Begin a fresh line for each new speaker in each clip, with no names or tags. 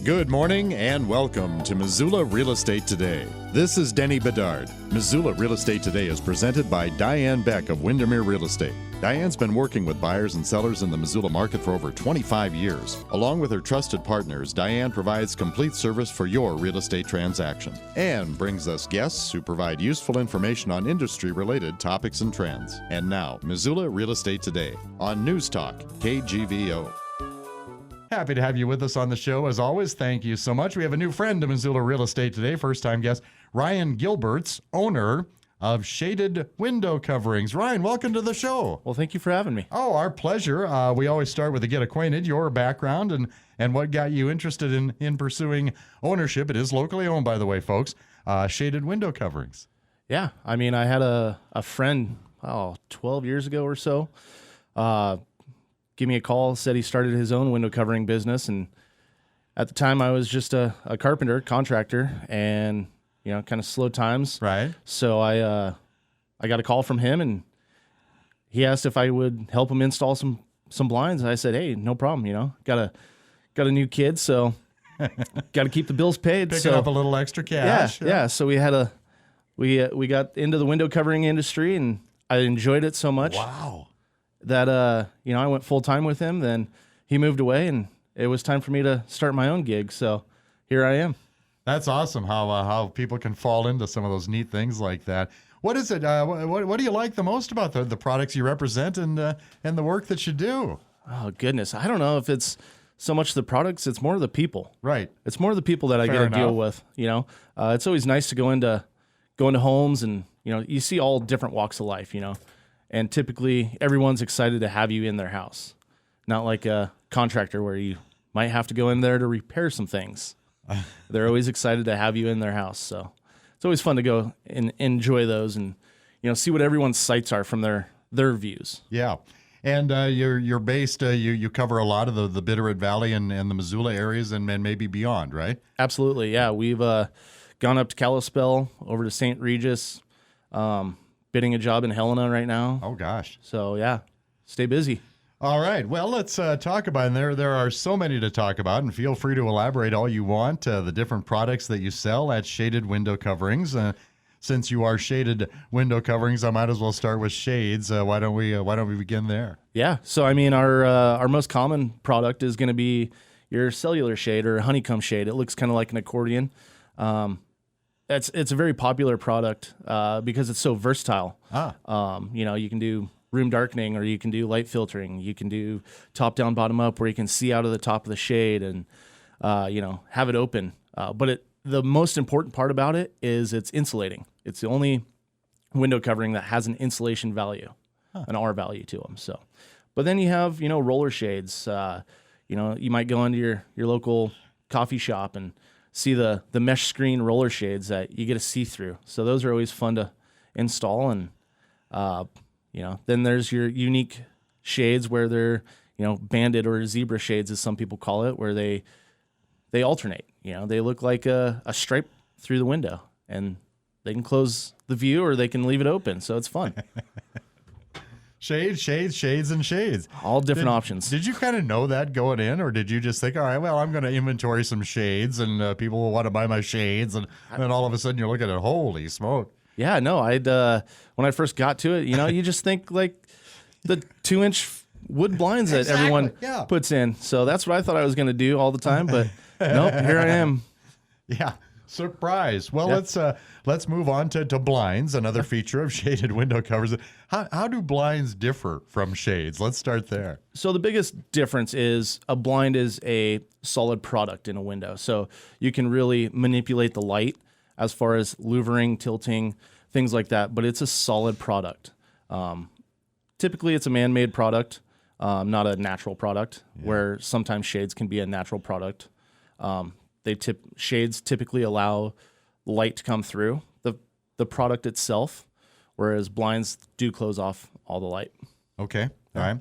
Good morning and welcome to Missoula Real Estate Today. This is Denny Bedard. Missoula Real Estate Today is presented by Diane Beck of Windermere Real Estate. Diane's been working with buyers and sellers in the Missoula market for over 25 years. Along with her trusted partners, Diane provides complete service for your real estate transaction and brings us guests who provide useful information on industry-related topics and trends. And now, Missoula Real Estate Today on News Talk, KGVO.
Happy to have you with us on the show. As always, thank you so much. We have a new friend to Missoula Real Estate Today, first-time guest, Ryan Gilberts, owner of Shaded Window Coverings. Ryan, welcome to the show.
Well, thank you for having me.
Oh, our pleasure. We always start with a get acquainted, your background, and what got you interested in pursuing ownership. It is locally owned, by the way, folks. Shaded Window Coverings.
Yeah, I mean, I had a friend, 12 years ago or so, give me a call, said he started his own window covering business. And at the time I was just a carpenter, contractor, and, kind of slow times.
Right.
So I got a call from him, and he asked if I would help him install some blinds. I said, hey, no problem. Got a new kid, so got to keep the bills paid.
Picking up a litlittle extra cash.
Yeah. So we got into the window covering industry, and I enjoyed it so much.
Wow.
That, I went full time with him. Then he moved away, and it was time for me to start my own gig. So here I am. That's
awesome how people can fall into some of those neat things like that. What is it? What do you like the most about the products you represent and the work that you do?
Oh, goodness. I don't know if it's so much the products. It's more the people.
Right.
It's more the people that I get to deal with. It's always nice to go into homes, and, you see all different walks of life, And typically, everyone's excited to have you in their house. Not like a contractor where you might have to go in there to repair some things. They're always excited to have you in their house. So it's always fun to go and enjoy those and, see what everyone's sights are from their views.
Yeah. And you're based, you cover a lot of the Bitterroot Valley and the Missoula areas and maybe beyond, right?
Absolutely, yeah. We've gone up to Kalispell, over to St. Regis, bidding a job in Helena right now.
Oh, gosh.
So, yeah, stay busy.
All right. Well, let's talk about it. There are so many to talk about, and feel free to elaborate all you want. The different products that you sell at Shaded Window Coverings. Since you are Shaded Window Coverings, I might as well start with shades. Why don't we begin there?
Yeah. So, I mean, our most common product is going to be your cellular shade or honeycomb shade. It looks kind of like an accordion. It's a very popular product because it's so versatile. You can do room darkening, or you can do light filtering. You can do top down, bottom up, where you can see out of the top of the shade and have it open. But the most important part about it is it's insulating. It's the only window covering that has an insulation value, an R value to them. So, but then you have roller shades. You might go into your local coffee shop and see the mesh screen roller shades that you get to see through. So those are always fun to install. And, then there's your unique shades where they're, banded or zebra shades, as some people call it, where they alternate. They look like a stripe through the window, and they can close the view or they can leave it open. So it's fun.
Shades, and shades.
All different options.
Did you kind of know that going in, or did you just think, all right, well, I'm going to inventory some shades, and people will want to buy my shades, and then all of a sudden you're looking at, holy smoke.
Yeah, no, when I first got to it, you just think like the 2-inch wood blinds that everyone puts in. So that's what I thought I was going to do all the time, but nope, here I am.
Yeah. Surprise. Well, let's move on to blinds, another feature of Shaded Window Covers. How do blinds differ from shades? Let's start there.
So the biggest difference is a blind is a solid product in a window. So you can really manipulate the light as far as louvering, tilting, things like that, but it's a solid product. Typically, it's a man-made product, not a natural product, where sometimes shades can be a natural product. Shades typically allow light to come through the product itself, whereas blinds do close off all the light.
Okay. All right.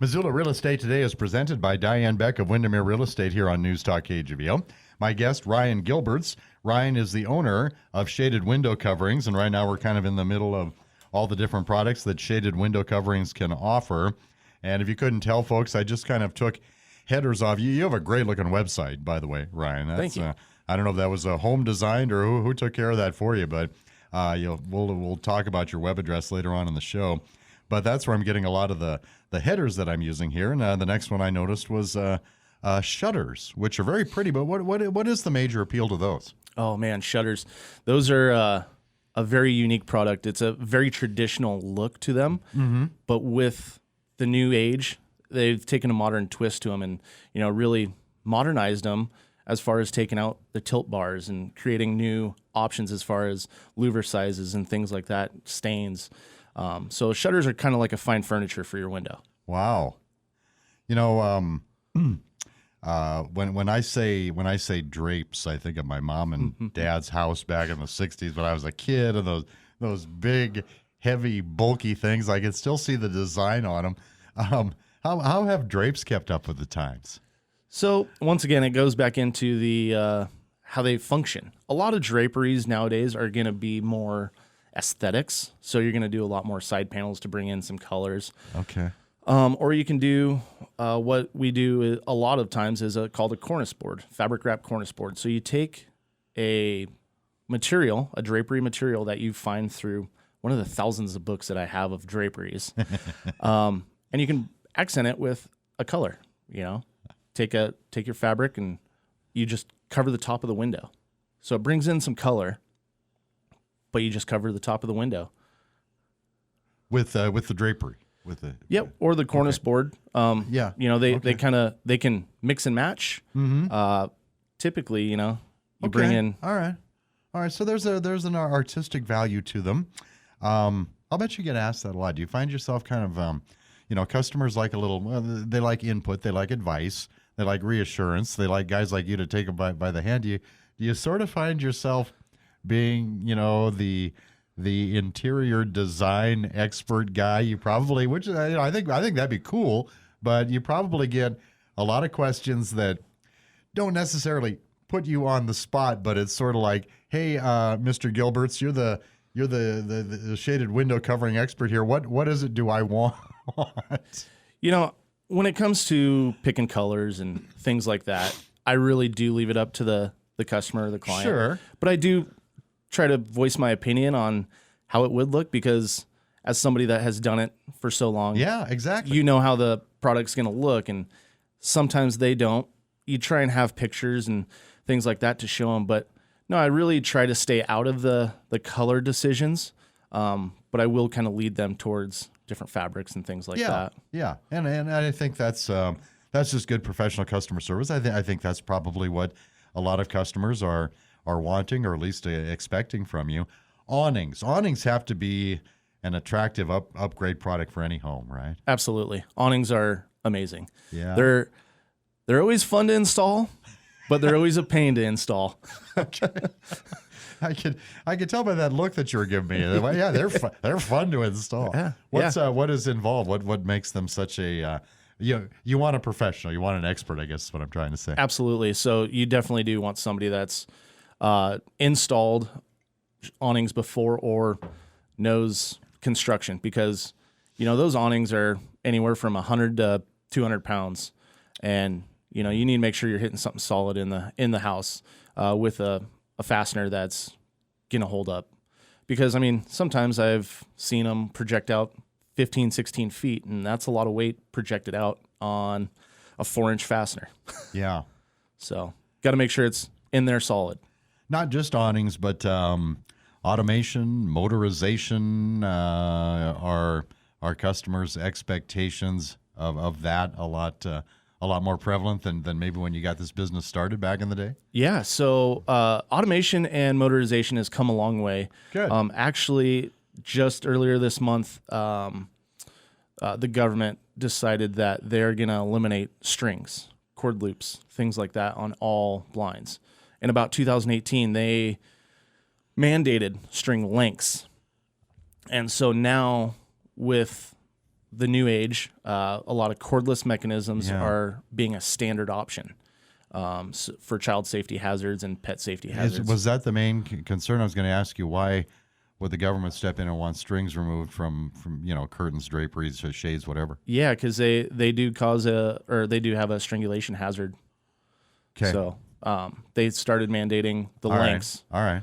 Missoula Real Estate Today is presented by Diane Beck of Windermere Real Estate here on News Talk KGVO. My guest, Ryan Gilberts. Ryan is the owner of Shaded Window Coverings, and right now we're kind of in the middle of all the different products that Shaded Window Coverings can offer. And if you couldn't tell, folks, I just kind of took headers off. You have a great looking website, by the way, Ryan.
Thank you.
I don't know if that was a home designed or who took care of that for you, but we'll talk about your web address later on in the show. But that's where I'm getting a lot of the headers that I'm using here. And the next one I noticed was shutters, which are very pretty. But what is the major appeal to those?
Oh man, shutters. Those are a very unique product. It's a very traditional look to them, but with the new age, they've taken a modern twist to them and really modernized them as far as taking out the tilt bars and creating new options as far as louver sizes and things like that, stains. So shutters are kind of like a fine furniture for your window.
Wow. When I say drapes, I think of my mom and dad's house back in the 60s when I was a kid, and those big, heavy, bulky things. I can still see the design on them. How have drapes kept up with the times?
So once again, it goes back into the how they function. A lot of draperies nowadays are going to be more aesthetics. So you're going to do a lot more side panels to bring in some colors.
Okay.
Or you can do what we do a lot of times is called a cornice board, fabric wrap cornice board. So you take a drapery material that you find through one of the thousands of books that I have of draperies, and you can accent it with a color. Take your fabric and you just cover the top of the window. So it brings in some color, but you just cover the top of the window
with the drapery.
Or the cornice board. They can mix and match. Typically, you bring in.
All right. So there's an artistic value to them. I'll bet you get asked that a lot. Do you find yourself kind of, customers like they like input, they like advice, they like reassurance, they like guys like you to take them by the hand. Do you sort of find yourself being, the interior design expert guy? You probably, which I think that'd be cool, but you probably get a lot of questions that don't necessarily put you on the spot, but it's sort of like, hey, Mr. Gilberts, you're the shaded window covering expert here. What is it do I want?
When it comes to picking colors and things like that, I really do leave it up to the customer or the client.
Sure.
But I do try to voice my opinion on how it would look, because as somebody that has done it for so long,
yeah, exactly,
you know how the product's going to look, and sometimes they don't. You try and have pictures and things like that to show them, but no, I really try to stay out of the color decisions, but I will kind of lead them towards different fabrics and things like that.
Yeah, and I think that's just good professional customer service. I think that's probably what a lot of customers are wanting, or at least expecting from you. Awnings have to be an attractive upgrade product for any home, right?
Absolutely. Awnings are amazing.
Yeah.
They're always fun to install, but they're always a pain to install.
Okay. I could tell by that look that you were giving me. Yeah, they're fun to install.
Yeah.
What is involved? What makes them such a you want a professional, you want an expert, I guess is what I'm trying to say.
Absolutely. So you definitely do want somebody that's installed awnings before or knows construction, because those awnings are anywhere from 100 to 200 pounds, and you need to make sure you're hitting something solid in the house with a fastener that's gonna hold up, because sometimes I've seen them project out 15, 16 feet, and that's a lot of weight projected out on a 4-inch fastener.
Yeah.
So got to make sure it's in there solid.
Not just awnings, but automation, motorization, are our customers' expectations of that a lot more prevalent than maybe when you got this business started back in the day?
Yeah, so automation and motorization has come a long way.
Good.
Actually, just earlier this month, the government decided that they're going to eliminate strings, cord loops, things like that on all blinds. In about 2018, they mandated string lengths. And so now with the new age, a lot of cordless mechanisms are being a standard option for child safety hazards and pet safety hazards.
Was that the main concern? I was going to ask you why would the government step in and want strings removed from curtains, draperies, shades, whatever?
Yeah, because they do they do have a strangulation hazard.
Okay.
So they started mandating the
All right.
lengths.
All right.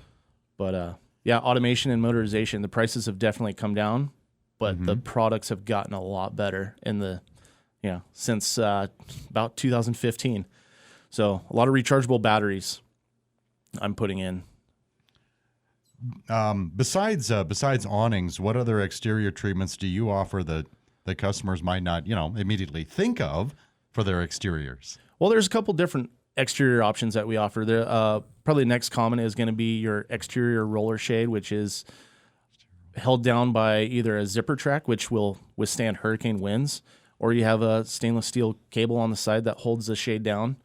But yeah, automation and motorization, the prices have definitely come down, but the products have gotten a lot better since about 2015. So a lot of rechargeable batteries I'm putting in.
Besides awnings, what other exterior treatments do you offer that customers might not immediately think of for their exteriors?
Well, there's a couple different exterior options that we offer. There, probably the next common is going to be your exterior roller shade, which is held down by either a zipper track, which will withstand hurricane winds, or you have a stainless steel cable on the side that holds the shade down.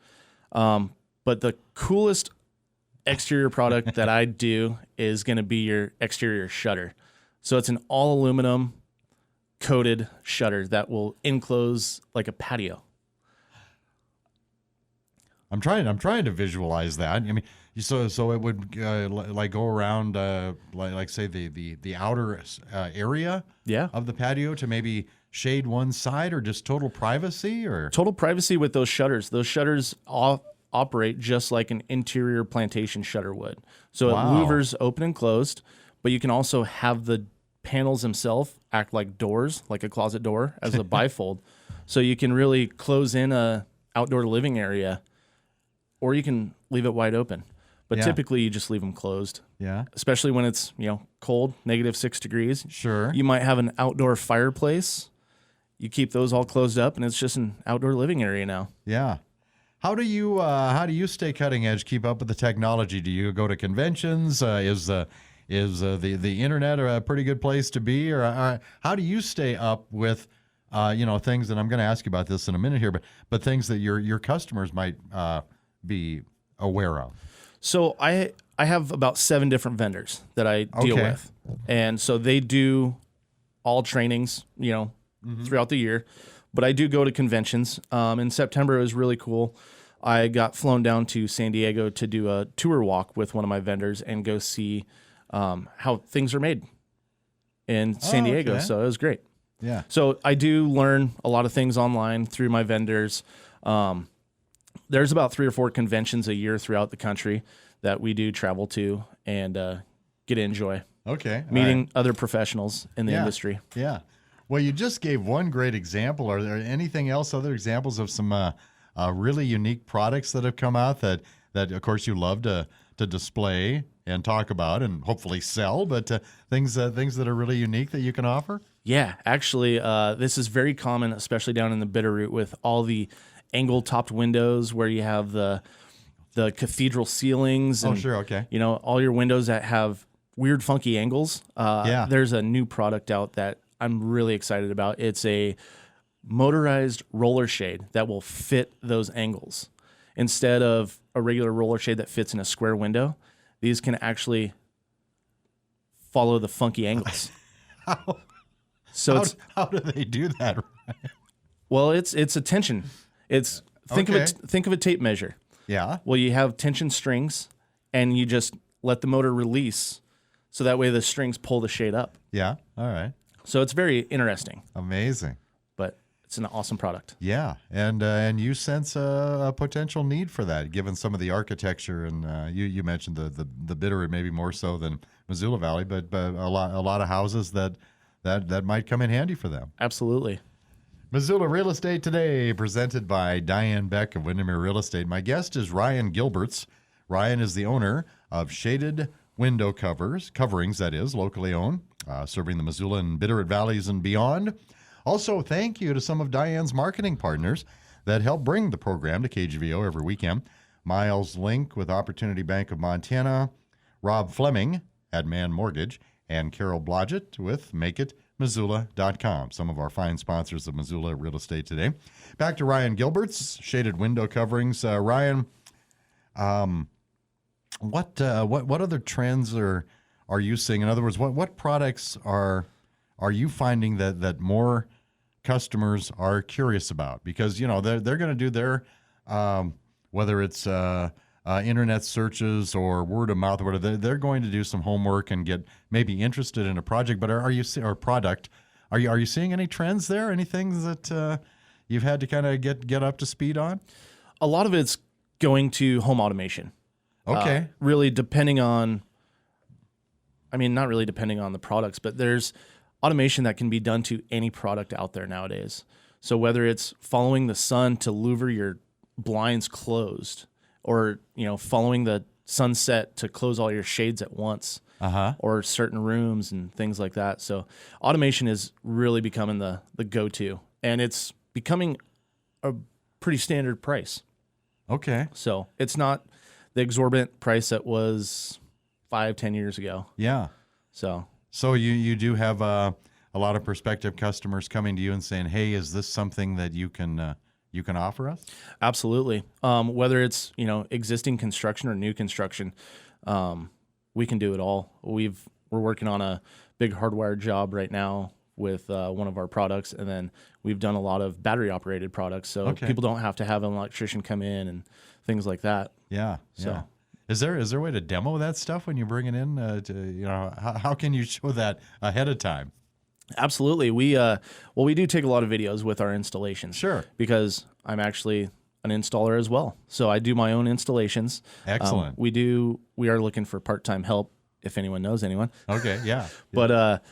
But the coolest exterior product that I do is going to be your exterior shutter. So it's an all aluminum coated shutter that will enclose like a patio.
I'm trying to visualize that. I mean, so it would like go around like say the outer area of the patio to maybe shade one side, or just total privacy, or
total privacy with those shutters. Those shutters operate just like an interior plantation shutter would. So it louvers open and closed, but you can also have the panels themselves act like doors, like a closet door as a bifold. So you can really close in a outdoor living area, or you can leave it wide open. But typically you just leave them closed.
Yeah.
Especially when it's, cold, -6 degrees.
Sure.
You might have an outdoor fireplace. You keep those all closed up, and it's just an outdoor living area now.
Yeah. How do you stay cutting edge, keep up with the technology? Do you go to conventions? Is the internet a pretty good place to be? Or how do you stay up with things? And I'm going to ask you about this in a minute here, but things that your customers might be aware of.
So I have about 7 different vendors that I deal with, and so they do all trainings, throughout the year. But I do go to conventions. In September, it was really cool. I got flown down to San Diego to do a tour walk with one of my vendors and go see how things are made in San Diego.
Okay.
So it was great.
Yeah.
So I do learn a lot of things online through my vendors. There's about 3 or 4 conventions a year throughout the country that we do travel to and get to enjoy.
Okay.
Meeting other professionals in the industry.
Yeah. Well, you just gave one great example. Are there anything else, other examples of some really unique products that have come out that of course, you love to display and talk about and hopefully sell, but things that are really unique that you can offer?
Yeah, actually, this is very common, especially down in the Bitterroot with all the angle-topped windows where you have the cathedral ceilings. And,
sure, okay.
All your windows that have weird, funky angles. There's a new product out that I'm really excited about. It's a motorized roller shade that will fit those angles. Instead of a regular roller shade that fits in a square window, these can actually follow the funky angles.
How do they do that?
Well, it's a tension. Think of a tape measure.
Yeah.
Well, you have tension strings, and you just let the motor release, so that way the strings pull the shade up.
Yeah. All right.
So it's very interesting.
Amazing.
But it's an awesome product.
Yeah, and you sense a potential need for that, given some of the architecture, and you mentioned the Bitterroot maybe more so than Missoula Valley, but a lot of houses that might come in handy for them.
Absolutely.
Missoula Real Estate Today, presented by Diane Beck of Windermere Real Estate. My guest is Ryan Gilberts. Ryan is the owner of Shaded Window Coverings, that is, locally owned, serving the Missoula and Bitterroot valleys and beyond. Also, thank you to some of Diane's marketing partners that help bring the program to KGVO every weekend. Miles Link with Opportunity Bank of Montana, Rob Fleming at Man Mortgage, and Carol Blodgett with MakeItMissoula.com. Some of our fine sponsors of Missoula Real Estate Today. Back to Ryan Gilberts, Shaded Window Coverings. Ryan, what other trends are you seeing? In other words, what products are you finding that more customers are curious about? Because they're going to do their whether it's internet searches or word of mouth, or whatever, they're going to do some homework and get maybe interested in a project. But are you or product? Are you seeing any trends there? Anything that you've had to kind of get up to speed on?
A lot of it's going to home automation.
Okay.
Really depending on, I mean, not really depending on the products, but there's automation that can be done to any product out there nowadays. So whether it's following the sun to louver your blinds closed, or, following the sunset to close all your shades at once, or certain rooms and things like that. So automation is really becoming the go-to, and it's becoming a pretty standard price.
Okay.
So it's not the exorbitant price that was 5-10 years ago.
Yeah.
So
you do have a lot of prospective customers coming to you and saying, "Hey, is this something that you can offer us?"
Absolutely. Whether it's existing construction or new construction, we can do it all. We're working on a big hardwire job right now with one of our products, and then we've done a lot of battery operated products, so people don't have to have an electrician come in and things like that.
Yeah.
So.
Yeah. Is there a way to demo that stuff when you bring it in? How can you show that ahead of time?
Absolutely. We do take a lot of videos with our installations.
Sure.
Because I'm actually an installer as well, so I do my own installations.
Excellent.
We are looking for part-time help if anyone knows anyone.
Okay. Yeah.
But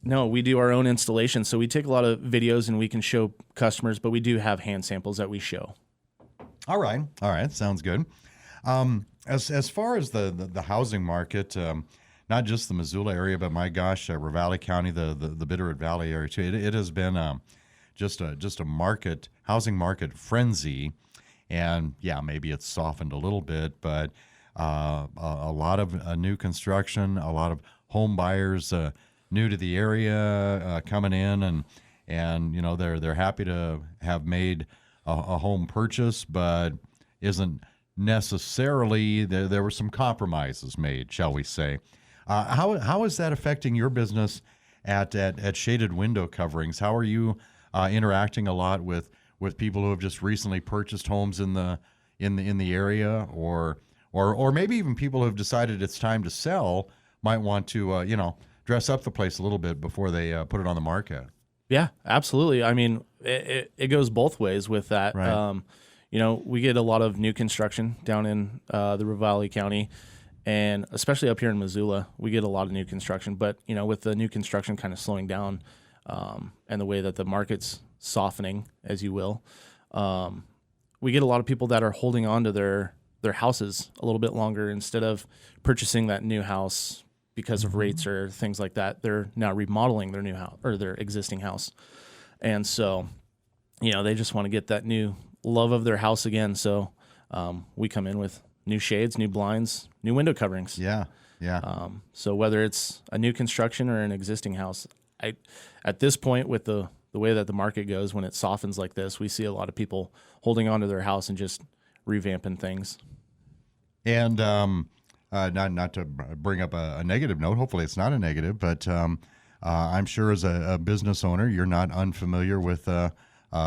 no, we do our own installations, so we take a lot of videos and we can show customers. But we do have hand samples that we show.
All right. Sounds good. As far as the housing market, not just the Missoula area, but my gosh, Ravalli County, the Bitterroot Valley area too. It has been just a housing market frenzy, and yeah, maybe it's softened a little bit, but a lot of new construction, a lot of home buyers new to the area coming in, and they're happy to have made a home purchase, but isn't necessarily there were some compromises made, shall we say. How is that affecting your business at Shaded Window Coverings? How are you interacting a lot with people who have just recently purchased homes in the area, or maybe even people who have decided it's time to sell, might want to dress up the place a little bit before they put it on the market?
Yeah, absolutely. I mean, it goes both ways with that.
Right.
We get a lot of new construction down in the Ravalli County, and especially up here in Missoula, we get a lot of new construction. But, with the new construction kind of slowing down and the way that the market's softening, as you will, we get a lot of people that are holding on to their houses a little bit longer instead of purchasing that new house because of rates or things like that. They're now remodeling their new house or their existing house. And so, they just want to get that new love of their house again. So we come in with new shades, new blinds, new window coverings.
Yeah.
So whether it's a new construction or an existing house, at this point with the way that the market goes, when it softens like this, we see a lot of people holding on to their house and just revamping things.
And not to bring up a negative note, hopefully it's not a negative, but I'm sure as a business owner, you're not unfamiliar with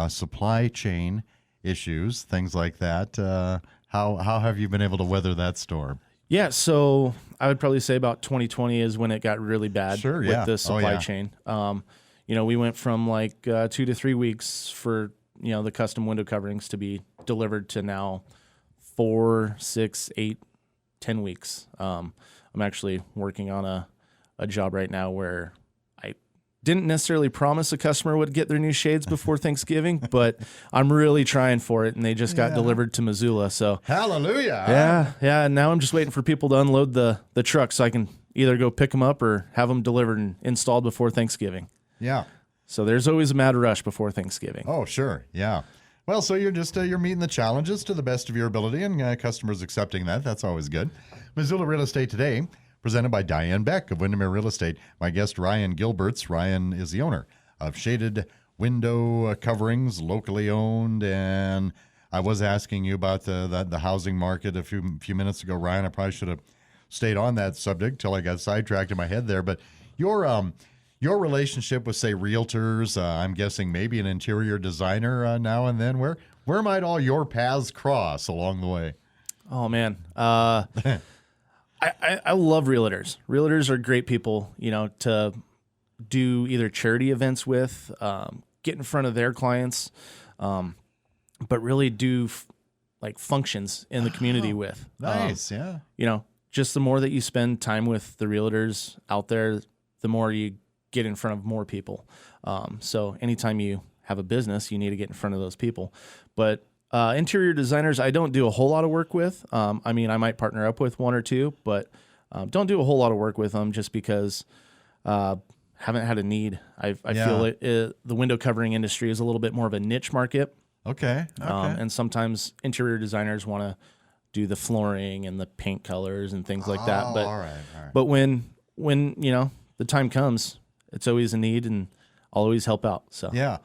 supply chain issues, things like that. How have you been able to weather that storm?
Yeah, so I would probably say about 2020 is when it got really bad with the supply chain. We went from like 2 to 3 weeks for the custom window coverings to be delivered to now 4, 6, 8, 10 weeks. I'm actually working on a job right now where I didn't necessarily promise a customer would get their new shades before Thanksgiving, but I'm really trying for it, and they just got delivered to Missoula. So
hallelujah.
Yeah. And now I'm just waiting for people to unload the truck so I can either go pick them up or have them delivered and installed before Thanksgiving.
Yeah.
So there's always a mad rush before Thanksgiving.
Oh, sure. Yeah. Well, so you're just you're meeting the challenges to the best of your ability, and customers accepting that. That's always good. Missoula Real Estate Today, presented by Diane Beck of Windermere Real Estate. My guest, Ryan Gilberts. Ryan is the owner of Shaded Window Coverings, locally owned. And I was asking you about the housing market a few minutes ago, Ryan. I probably should have stayed on that subject till I got sidetracked in my head there. But your relationship with, say, realtors, I'm guessing maybe an interior designer now and then, where might all your paths cross along the way?
Oh man, I love realtors. Realtors are great people, to do either charity events with, get in front of their clients, but really do like functions in the community with.
Nice, yeah.
Just the more that you spend time with the realtors out there, the more you get in front of more people. So anytime you have a business, you need to get in front of those people. But interior designers, I don't do a whole lot of work with. I might partner up with one or two, but don't do a whole lot of work with them just because haven't had a need. I feel the window covering industry is a little bit more of a niche market.
Okay.
And sometimes interior designers want to do the flooring and the paint colors and things like that. But
all right.
but when the time comes, it's always a need, and I'll always help out. So
Yeah.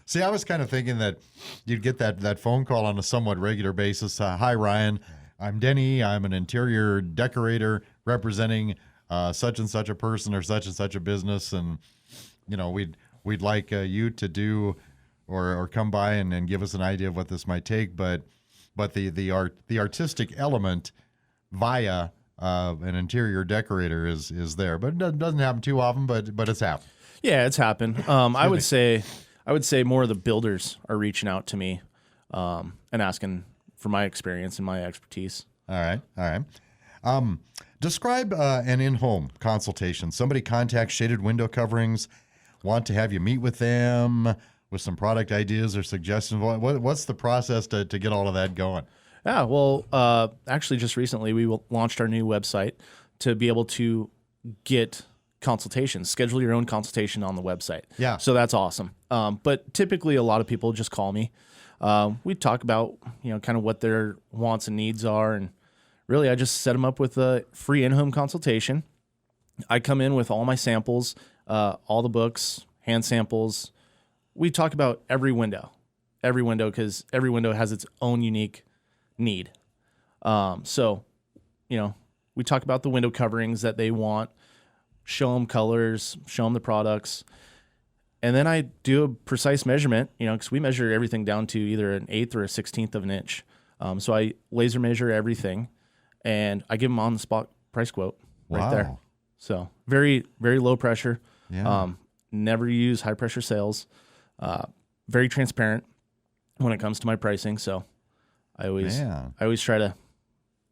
See, I was kind of thinking that you'd get that phone call on a somewhat regular basis. Hi, Ryan. I'm Denny. I'm an interior decorator representing such and such a person or such and such a business, and we'd like you to do or come by and give us an idea of what this might take. But the artistic element via an interior decorator is there, but it doesn't happen too often. But it's happened.
Yeah, it's happened. I would say more of the builders are reaching out to me and asking for my experience and my expertise.
All right. Describe an in-home consultation. Somebody contacts Shaded Window Coverings, want to have you meet with them with some product ideas or suggestions. What's the process to get all of that going?
Yeah, well, actually, just recently we launched our new website to be able to get consultations, schedule your own consultation on the website.
Yeah.
So that's awesome. But typically a lot of people just call me. We talk about, kind of what their wants and needs are. And really, I just set them up with a free in-home consultation. I come in with all my samples, all the books, hand samples. We talk about every window, because every window has its own unique need. So, we talk about the window coverings that they want, show them colors, show them the products. And then I do a precise measurement, because we measure everything down to either an 1/8 or a 1/16 of an inch. So I laser measure everything, and I give them on the spot price quote right there. So very, very low pressure.
Yeah.
Never use high pressure sales. Very transparent when it comes to my pricing. So I always try to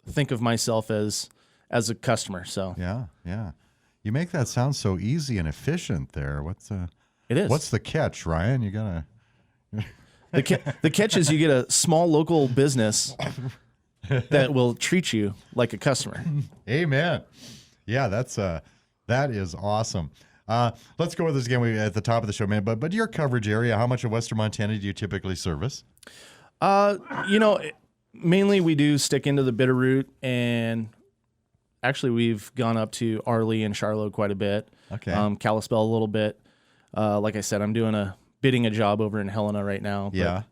think of myself as a customer. So
Yeah. You make that sound so easy and efficient there.
it is.
What's the catch, Ryan? You gotta.
The catch is you get a small local business that will treat you like a customer.
Amen. Yeah, that is awesome. Let's go with this again at the top of the show, man. But your coverage area, how much of Western Montana do you typically service?
Mainly we do stick into the Bitterroot, and actually we've gone up to Arley and Charlotte quite a bit.
Okay.
Kalispell a little bit. Like I said, I'm doing bidding a job over in Helena right now.
Yeah.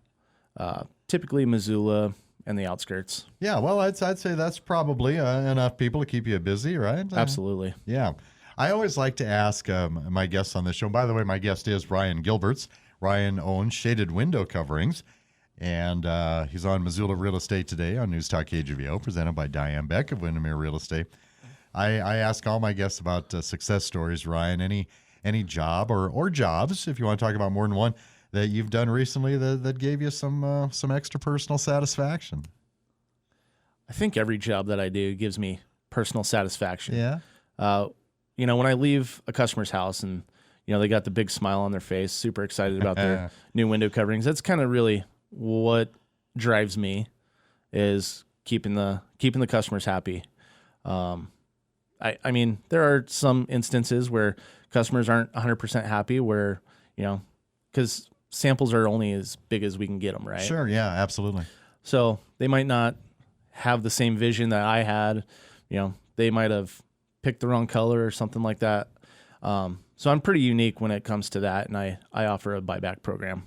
Typically Missoula and the outskirts.
Yeah, well, I'd say that's probably enough people to keep you busy, right?
Absolutely.
Yeah. I always like to ask my guests on this show. By the way, my guest is Ryan Gilberts. Ryan owns Shaded Window Coverings, and he's on Missoula Real Estate today on News Talk KGVO, presented by Diane Beck of Windermere Real Estate. I ask all my guests about success stories. Ryan, any job or jobs, if you want to talk about more than one, that you've done recently that gave you some extra personal satisfaction?
I think every job that I do gives me personal satisfaction.
Yeah.
When I leave a customer's house and, they got the big smile on their face, super excited about their new window coverings, that's kind of really what drives me, is keeping the customers happy. I mean, there are some instances where customers aren't 100% happy, where, because samples are only as big as we can get them, right?
Sure, yeah, absolutely.
So they might not have the same vision that I had. They might have picked the wrong color or something like that. So I'm pretty unique when it comes to that, and I offer a buyback program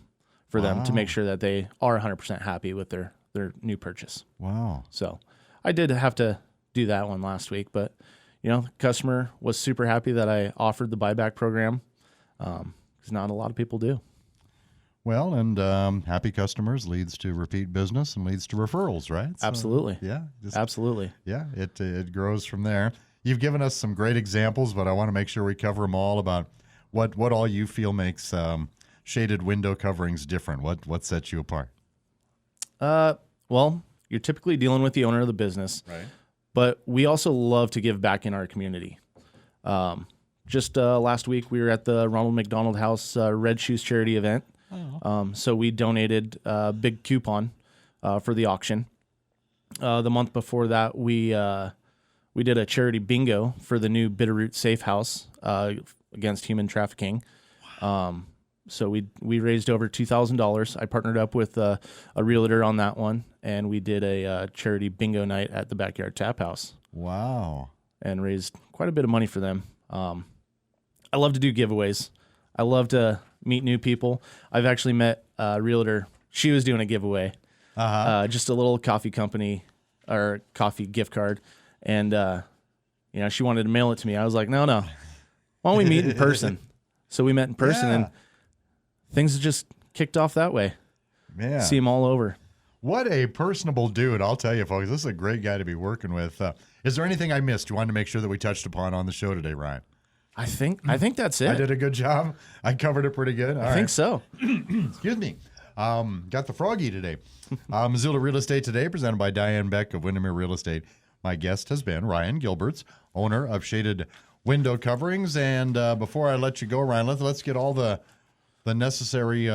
for them to make sure that they are 100% happy with their new purchase.
Wow.
So I did have to do that one last week, but the customer was super happy that I offered the buyback program, because not a lot of people do.
Well, and happy customers leads to repeat business and leads to referrals, right? So,
Absolutely.
yeah.
Absolutely.
Yeah, it grows from there. You've given us some great examples, but I want to make sure we cover them all about what all you feel makes shaded window coverings different. What sets you apart?
Well, you're typically dealing with the owner of the business,
Right.
but we also love to give back in our community. Just last week, we were at the Ronald McDonald House Red Shoes charity event. So we donated a big coupon for the auction. The month before that, we did a charity bingo for the new Bitterroot Safe House against human trafficking. So we raised over $2,000. I partnered up with a realtor on that one, and we did a charity bingo night at the Backyard Tap House.
Wow.
And raised quite a bit of money for them. I love to do giveaways. I love to meet new people. I've actually met a realtor. She was doing a giveaway, just a little coffee company or coffee gift card. And, she wanted to mail it to me. I was like, no. Why don't we meet in person? So we met in person, and things just kicked off that way.
Man.
See him all over.
What a personable dude. I'll tell you, folks, this is a great guy to be working with. Is there anything I missed you wanted to make sure that we touched upon on the show today, Ryan?
I think that's it.
I did a good job. I covered it pretty good.
I think so.
Excuse me. Got the froggy today. Missoula Real Estate Today, presented by Diane Beck of Windermere Real Estate. My guest has been Ryan Gilberts, owner of Shaded Window Coverings. And before I let you go, Ryan, let's get all the necessary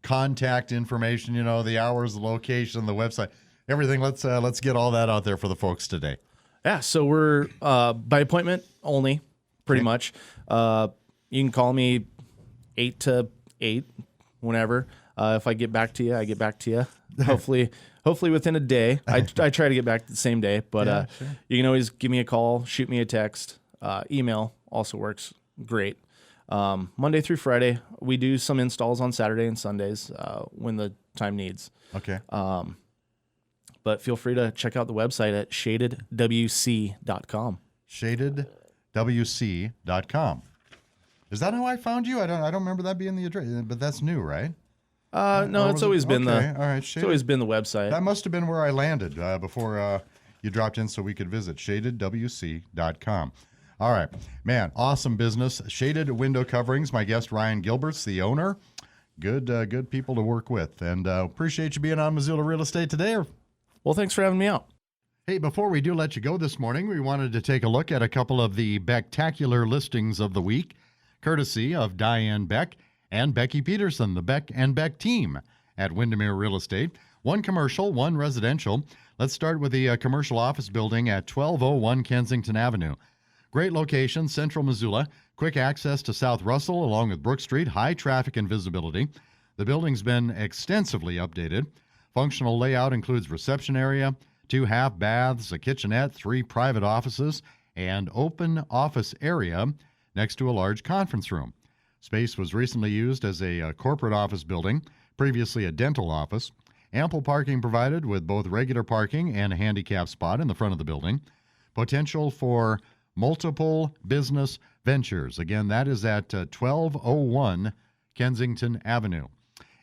contact information, the hours, the location, the website, everything. Let's get all that out there for the folks today.
Yeah, so we're by appointment only, pretty much. You can call me 8 to 8, whenever. If I get back to you, I get back to you. Hopefully within a day. I try to get back the same day, but
sure.
You can always give me a call, shoot me a text. Email also works great. Monday through Friday, we do some installs on Saturday and Sundays when the time needs.
Okay.
But feel free to check out the website at shadedwc.com.
Shadedwc.com. Is that how I found you? I don't remember that being the address, but that's new, right?
No, it's always been
all right,
it's always been the website.
That must have been where I landed before you dropped in so we could visit shadedwc.com. All right, man, awesome business. Shaded Window Coverings. My guest, Ryan Gilberts, the owner. Good people to work with. And appreciate you being on Missoula Real Estate today.
Well, thanks for having me out.
Hey, before we do let you go this morning, we wanted to take a look at a couple of the spectacular listings of the week, courtesy of Diane Beck and Becky Peterson, the Beck and Beck team at Windermere Real Estate. One commercial, one residential. Let's start with the commercial office building at 1201 Kensington Avenue. Great location, central Missoula. Quick access to South Russell along with Brook Street. High traffic and visibility. The building's been extensively updated. Functional layout includes reception area, 2 half baths, a kitchenette, 3 private offices, and open office area next to a large conference room. Space was recently used as a corporate office building, previously a dental office. Ample parking provided with both regular parking and a handicap spot in the front of the building. Potential for multiple business ventures. Again, that is at 1201 Kensington Avenue.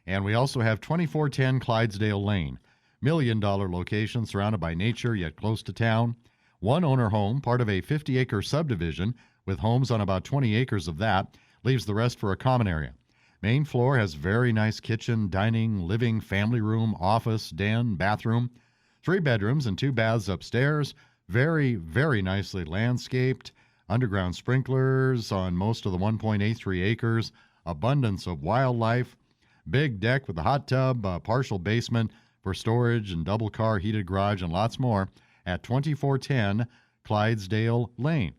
And we also have 2410 Clydesdale Lane. $1 million location surrounded by nature yet close to town. One owner home, part of a 50-acre subdivision with homes on about 20 acres of that, leaves the rest for a common area. Main floor has very nice kitchen, dining, living, family room, office, den, bathroom. 3 bedrooms and 2 baths upstairs. Very, very nicely landscaped. Underground sprinklers on most of the 1.83 acres. Abundance of wildlife. Big deck with a hot tub, partial basement for storage and double car heated garage and lots more at 2410 Clydesdale Lane.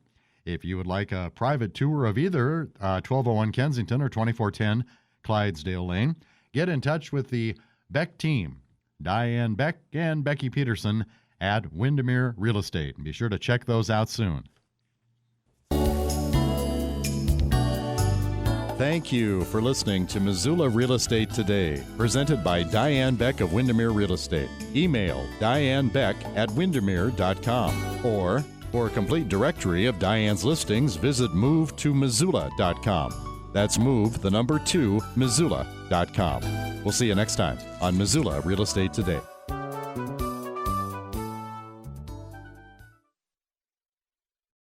If you would like a private tour of either 1201 Kensington or 2410 Clydesdale Lane, get in touch with the Beck team, Diane Beck and Becky Peterson at Windermere Real Estate. And be sure to check those out soon.
Thank you for listening to Missoula Real Estate Today, presented by Diane Beck of Windermere Real Estate. Email dianebeck@windermere.com, or for a complete directory of Diane's listings, visit movetomissoula.com. That's move, the number 2, Missoula.com. We'll see you next time on Missoula Real Estate Today.